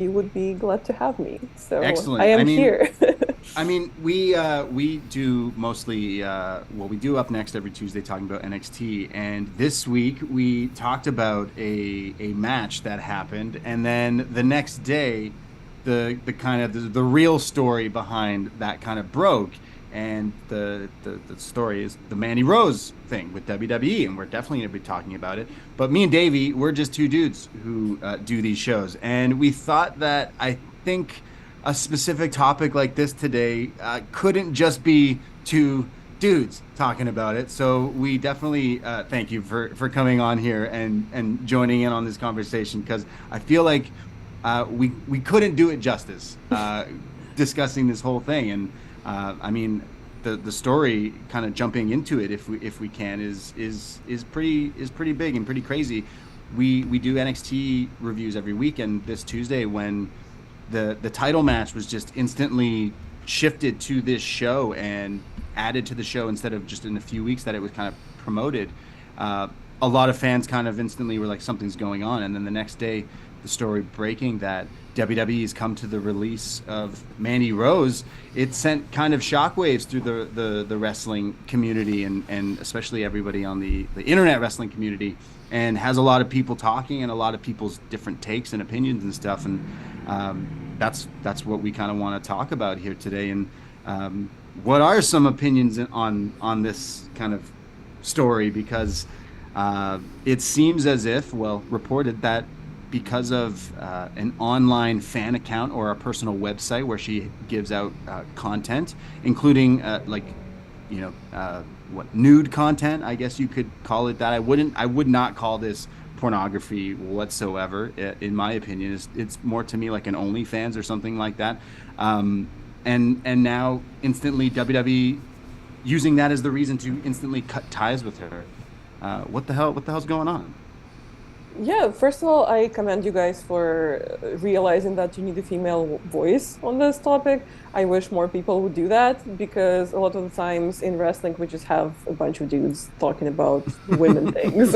you would be glad to have me. So I Excellent. am here. We do mostly we do Up Next every Tuesday talking about NXT, and this week we talked about a match that happened, and then the next day the kind of the real story behind that kind of broke, and the story is the Mandy Rose thing with WWE, and we're definitely going to be talking about it. But me and Davie, we're just two dudes who do these shows, and we thought that I think a specific topic like this today couldn't just be two dudes talking about it. So we definitely thank you for coming on here and joining in on this conversation, because I feel like we couldn't do it justice discussing this whole thing. And I mean, the story, kind of jumping into it if we can, is pretty big and pretty crazy. We do NXT reviews every week, and this Tuesday, when the title match was just instantly shifted to this show and added to the show instead of just in a few weeks that it was kind of promoted, a lot of fans kind of instantly were like, something's going on. And then the next day, the story breaking that WWE's come to the release of Mandy Rose, it sent kind of shockwaves through the wrestling community, and especially everybody on the internet wrestling community, and has a lot of people talking and a lot of people's different takes and opinions and stuff. And that's what we kind of want to talk about here today. And what are some opinions on this kind of story? Because it seems as if, well, reported that because of an online fan account or a personal website where she gives out content, including nude content, I guess you could call it that. I would not call this pornography whatsoever. In my opinion, it's more to me like an OnlyFans or something like that. And now instantly WWE using that as the reason to instantly cut ties with her. What the hell's going on? Yeah, first of all, I commend you guys for realizing that you need a female voice on this topic. I wish more people would do that, because a lot of the times in wrestling we just have a bunch of dudes talking about women things,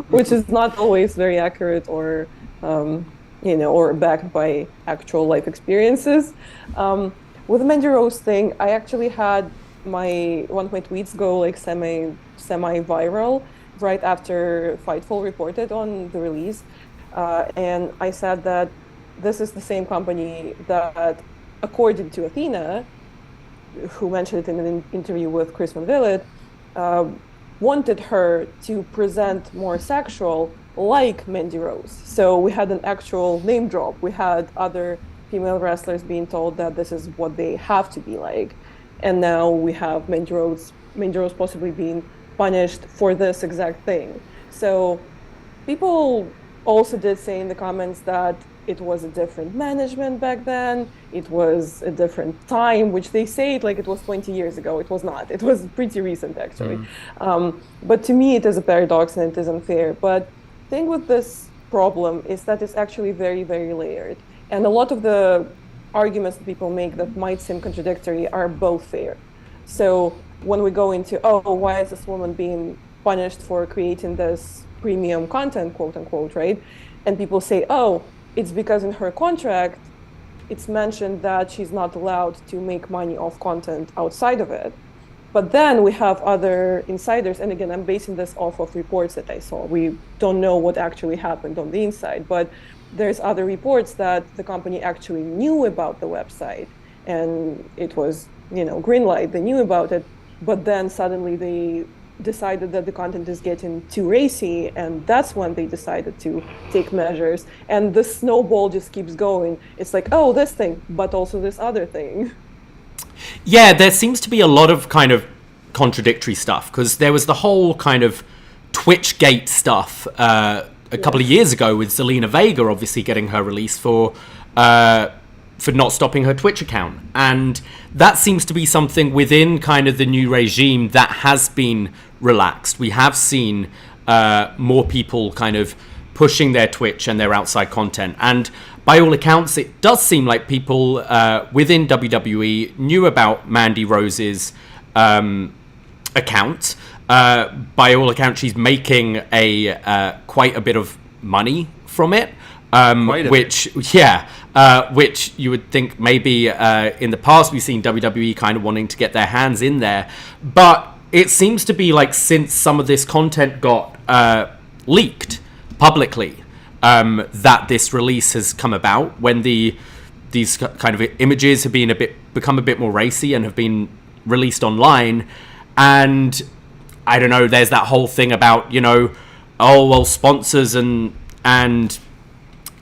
which is not always very accurate or or backed by actual life experiences. With the Mandy Rose thing, I actually had one of my tweets go like semi viral right after Fightful reported on the release. And I said that this is the same company that, according to Athena, who mentioned it in an interview with Chris Van Vliet, wanted her to present more sexual like Mandy Rose. So we had an actual name drop. We had other female wrestlers being told that this is what they have to be like. And now we have Mandy Rose possibly being punished for this exact thing. So people also did say in the comments that it was a different management back then, it was a different time, which they say it like it was 20 years ago. It was not. It was pretty recent, actually. But to me, it is a paradox and it is unfair. But the thing with this problem is that it's actually very, very layered. And a lot of the arguments that people make that might seem contradictory are both fair. So when we go into, why is this woman being punished for creating this premium content, quote unquote, right? And people say, it's because in her contract, it's mentioned that she's not allowed to make money off content outside of it. But then we have other insiders, and again, I'm basing this off of reports that I saw. We don't know what actually happened on the inside, but there's other reports that the company actually knew about the website, and it was, green light, they knew about it. But then suddenly they decided that the content is getting too racy, and that's when they decided to take measures. And the snowball just keeps going. It's like, this thing, but also this other thing. Yeah, there seems to be a lot of kind of contradictory stuff, because there was the whole kind of Twitchgate stuff a couple of years ago with Zelina Vega obviously getting her release for not stopping her Twitch account. And that seems to be something within kind of the new regime that has been relaxed. We have seen more people kind of pushing their Twitch and their outside content. And by all accounts, it does seem like people within WWE knew about Mandy Rose's account. By all accounts, she's making quite a bit of money from it. which you would think maybe in the past we've seen WWE kind of wanting to get their hands in there. But it seems to be like since some of this content got leaked publicly, that this release has come about, when these kind of images have been become a bit more racy and have been released online. And I don't know, there's that whole thing about, you know, oh well, sponsors and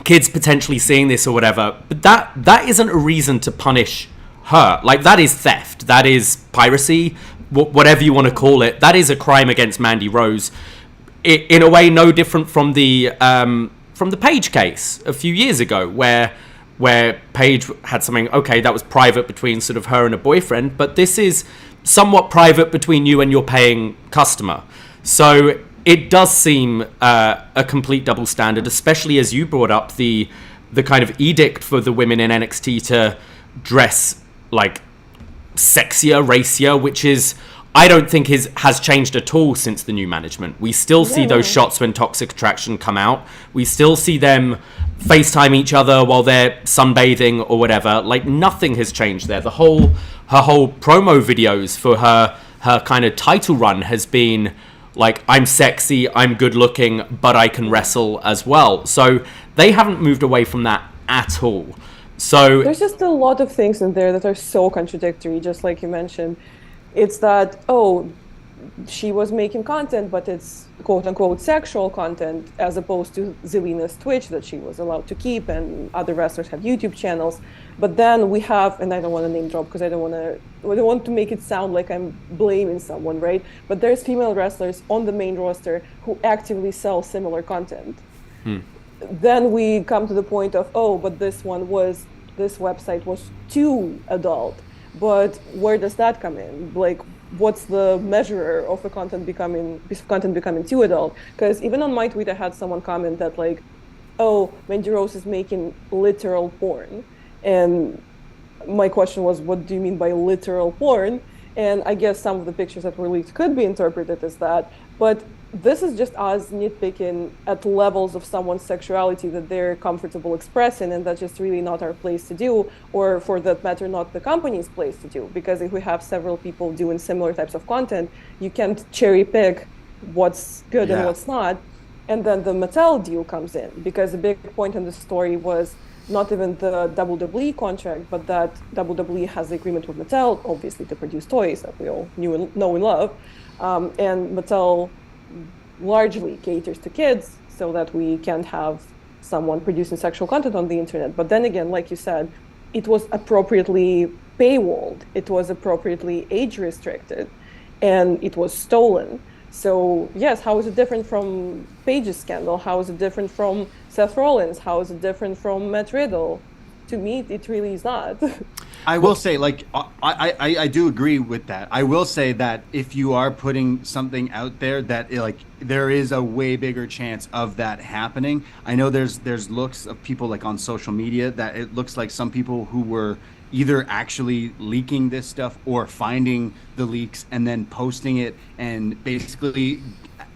kids potentially seeing this or whatever, but that isn't a reason to punish her. Like, that is theft, that is piracy, whatever you want to call it. That is a crime against Mandy Rose, in a way no different from the Paige case a few years ago, where Paige had something, okay, that was private between sort of her and a boyfriend, but this is somewhat private between you and your paying customer. So it does seem a complete double standard, especially as you brought up the kind of edict for the women in NXT to dress like sexier, racier, which is, I don't think has changed at all since the new management. We still see those shots when Toxic Attraction come out. We still see them FaceTime each other while they're sunbathing or whatever. Like, nothing has changed there. Her whole promo videos for her kind of title run has been like, I'm sexy, I'm good looking, but I can wrestle as well. So they haven't moved away from that at all. So there's just a lot of things in there that are so contradictory, just like you mentioned. It's that, oh, she was making content, but it's quote-unquote sexual content, as opposed to Zelina's Twitch that she was allowed to keep, and other wrestlers have YouTube channels. But then we have, and I don't want to name drop because I don't want to make it sound like I'm blaming someone, right? But there's female wrestlers on the main roster who actively sell similar content. Then we come to the point of, oh, but this website was too adult. But where does that come in? Like, what's the measure of a content becoming too adult? Because even on my tweet, I had someone comment that, like, oh, Mandy Rose is making literal porn. And my question was, what do you mean by literal porn? And I guess some of the pictures that were leaked could be interpreted as that. But this is just us nitpicking at levels of someone's sexuality that they're comfortable expressing, and that's just really not our place to do, or for that matter, not the company's place to do. Because if we have several people doing similar types of content, you can't cherry pick what's good and what's not. And then the Mattel deal comes in, because a big point in the story was not even the WWE contract, but that WWE has the agreement with Mattel, obviously, to produce toys that we all know and love. And Mattel largely caters to kids, so that we can't have someone producing sexual content on the internet. But then again, like you said, it was appropriately paywalled, it was appropriately age restricted, and it was stolen. So yes, how is it different from Paige's scandal? How is it different from Seth Rollins? How is it different from Matt Riddle? To me, it really is not. I will say, like, I do agree with that. I will say that if you are putting something out there, that like there is a way bigger chance of that happening. I know there's looks of people like on social media that it looks like some people who were either actually leaking this stuff or finding the leaks and then posting it and basically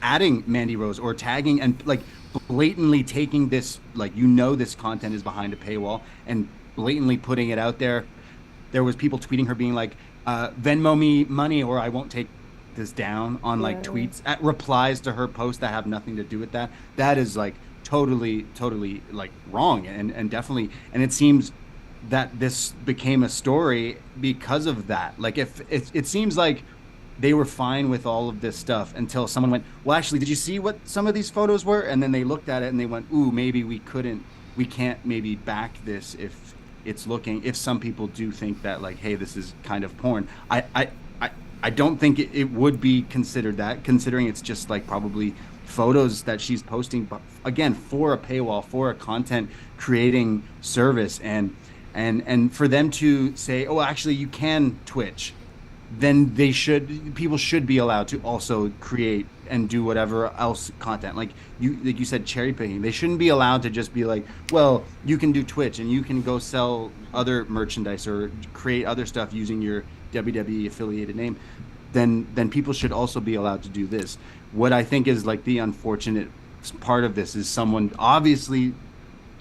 adding Mandy Rose or tagging and like blatantly taking this, like, you know, this content is behind a paywall and blatantly putting it out there. There was people tweeting her being like, Venmo me money or I won't take this down on like tweets at replies to her posts that have nothing to do with that. That is like totally like wrong and definitely, and it seems that this became a story because of that. Like, if it seems like they were fine with all of this stuff until someone went, well, actually, did you see what some of these photos were? And then they looked at it and they went, ooh, maybe we can't maybe back this if some people do think that, like, hey, this is kind of porn. I don't think it would be considered that, considering it's just like probably photos that she's posting, but again, for a paywall, for a content creating service, and for them to say, oh, actually you can Twitch, then people should be allowed to also create and do whatever else content, like you said, cherry picking. They shouldn't be allowed to just be like, well, you can do Twitch and you can go sell other merchandise or create other stuff using your WWE affiliated name. Then people should also be allowed to do this. What I think is like the unfortunate part of this is someone obviously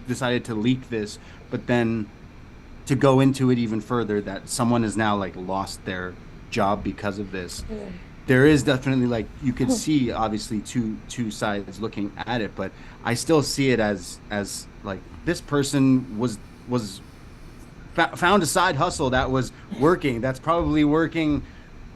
decided to leak this but then to go into it even further, that someone has now like lost their job because of this. There is definitely, like, you could see obviously two sides looking at it, but I still see it as like, this person was found a side hustle that was working, that's probably working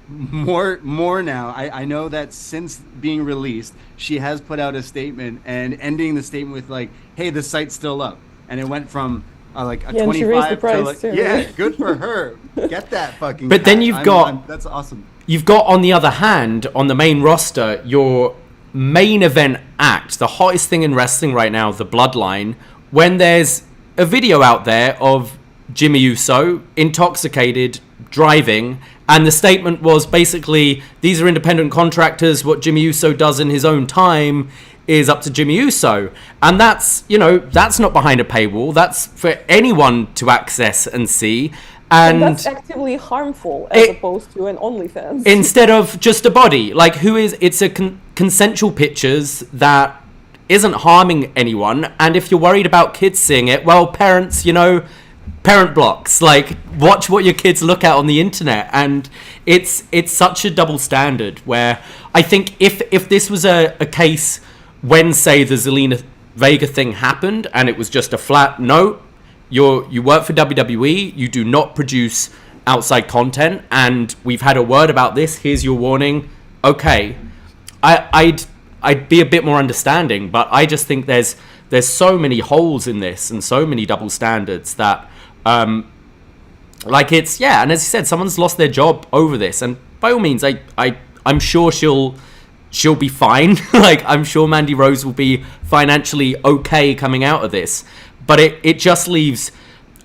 more now. I know that since being released, she has put out a statement, and ending the statement with like, hey, the site's still up, and it went from like a 25 to like, too, yeah, right? good for her. Get that fucking But then you've got that's awesome. You've got, on the other hand, on the main roster, your main event act, the hottest thing in wrestling right now, the Bloodline, when there's a video out there of Jimmy Uso intoxicated, driving, and the statement was basically, these are independent contractors, what Jimmy Uso does in his own time is up to Jimmy Uso. And that's, that's not behind a paywall, that's for anyone to access and see. And that's actively harmful as opposed to an OnlyFans. Instead of just a body. Like, it's a consensual pictures that isn't harming anyone. And if you're worried about kids seeing it, well, parents, parent blocks. Like, watch what your kids look at on the internet. And it's such a double standard where I think if this was a case when, say, the Zelina Vega thing happened and it was just a flat no, you work for WWE, you do not produce outside content, and we've had a word about this, here's your warning, okay, I'd be a bit more understanding, but I just think there's so many holes in this and so many double standards that like, it's, yeah, and as you said, someone's lost their job over this, and by all means, I'm sure she'll be fine. Like, I'm sure Mandy Rose will be financially okay coming out of this. But it just leaves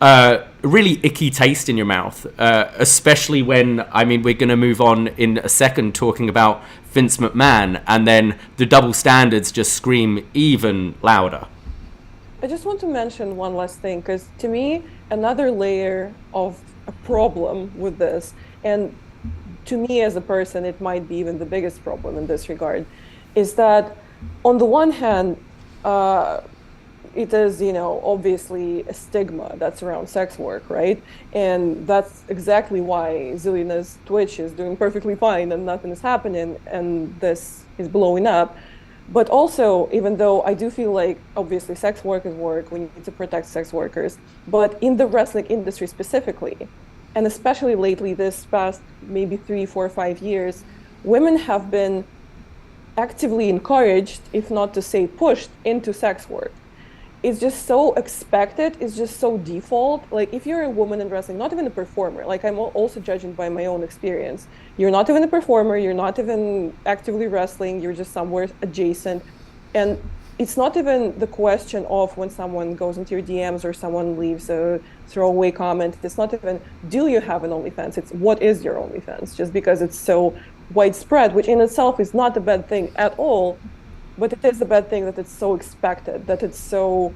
a really icky taste in your mouth, especially when, we're going to move on in a second talking about Vince McMahon, and then the double standards just scream even louder. I just want to mention one last thing, because to me, another layer of a problem with this, and to me as a person, it might be even the biggest problem in this regard, is that on the one hand, it is, obviously a stigma that's around sex work, right? And that's exactly why Zelina's Twitch is doing perfectly fine and nothing is happening and this is blowing up. But also, even though I do feel like, obviously, sex work is work, we need to protect sex workers, but in the wrestling industry specifically, and especially lately, this past maybe 3, 4, 5 years, women have been actively encouraged, if not to say pushed, into sex work. It's just so expected, it's just so default. Like, if you're a woman in wrestling, not even a performer, like, I'm also judging by my own experience. You're not even a performer, you're not even actively wrestling, you're just somewhere adjacent. And it's not even the question of when someone goes into your DMs or someone leaves a throwaway comment. It's not even, do you have an OnlyFans? It's, what is your OnlyFans? Just because it's so widespread, which in itself is not a bad thing at all. But it is a bad thing that it's so expected, that it's so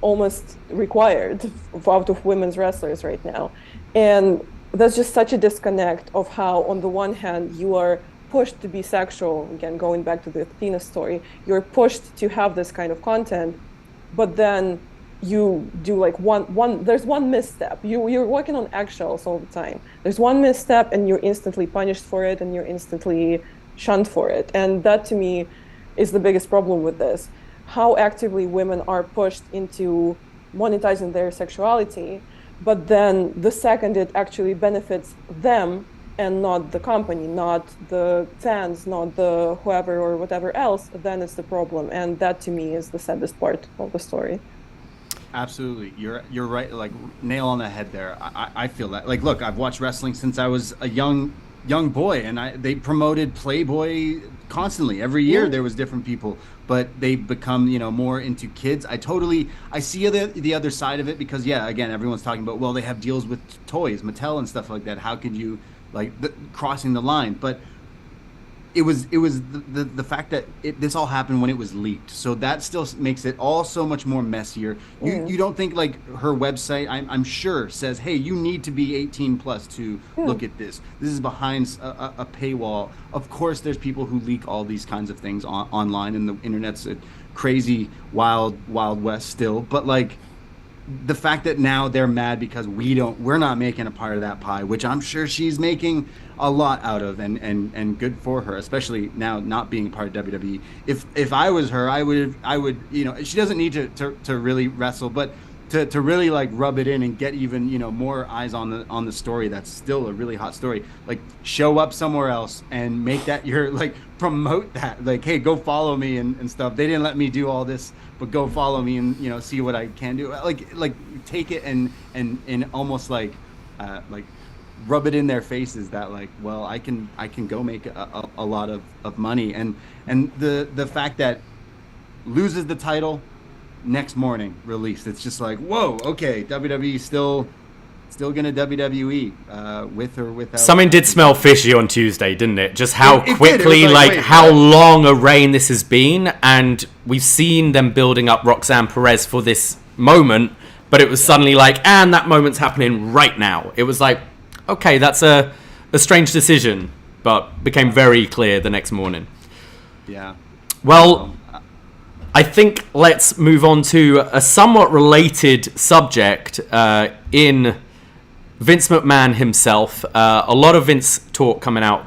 almost required out of women's wrestlers right now. And there's just such a disconnect of how, on the one hand, you are pushed to be sexual, again, going back to the Athena story, you're pushed to have this kind of content, but then you do like there's one misstep. You're walking on eggshells all the time. There's one misstep and you're instantly punished for it and you're instantly shunned for it. And that, to me, is the biggest problem with this. How actively women are pushed into monetizing their sexuality, but then the second it actually benefits them and not the company, not the fans, not the whoever or whatever else, then it's the problem. And that, to me, is the saddest part of the story. Absolutely. You're right, like, nail on the head there. I feel that. Like, look, I've watched wrestling since I was a young boy, and they promoted Playboy constantly. Every year there was different people, but they become, more into kids. I see the other side of it, because, yeah, again, everyone's talking about, well, they have deals with toys, Mattel and stuff like that. How could you, like, crossing the line? But it was the fact that this all happened when it was leaked, so that still makes it all so much more messier. You don't think, like, her website, I'm sure, says, hey, you need to be 18 plus to look at this is behind a paywall. Of course there's people who leak all these kinds of things online, and the internet's a crazy wild west still, but, like, the fact that now they're mad because we're not making a part of that pie, which I'm sure she's making a lot out of, and good for her, especially now not being part of WWE. If I was her, I would, she doesn't need to really wrestle, but to really like rub it in and get even, more eyes on the story. That's still a really hot story. Like, show up somewhere else and make that your, like, promote that, like, hey, go follow me and stuff. They didn't let me do all this, but go follow me and see what I can do. Like take it and almost like rub it in their faces that, like, well, I can go make a lot of money. And the fact that loses the title next morning released, it's just like, whoa, okay, WWE still gonna WWE with or without. Something did smell fishy on Tuesday, didn't it? Just how it quickly, did. It was like wait, how what? long a reign this has been, and we've seen them building up Roxanne Perez for this moment, but it was suddenly like, and that moment's happening right now. It was like, okay, that's a strange decision, but became very clear the next morning. Yeah. Well, I think let's move on to a somewhat related subject in Vince McMahon himself. A lot of Vince talk coming out this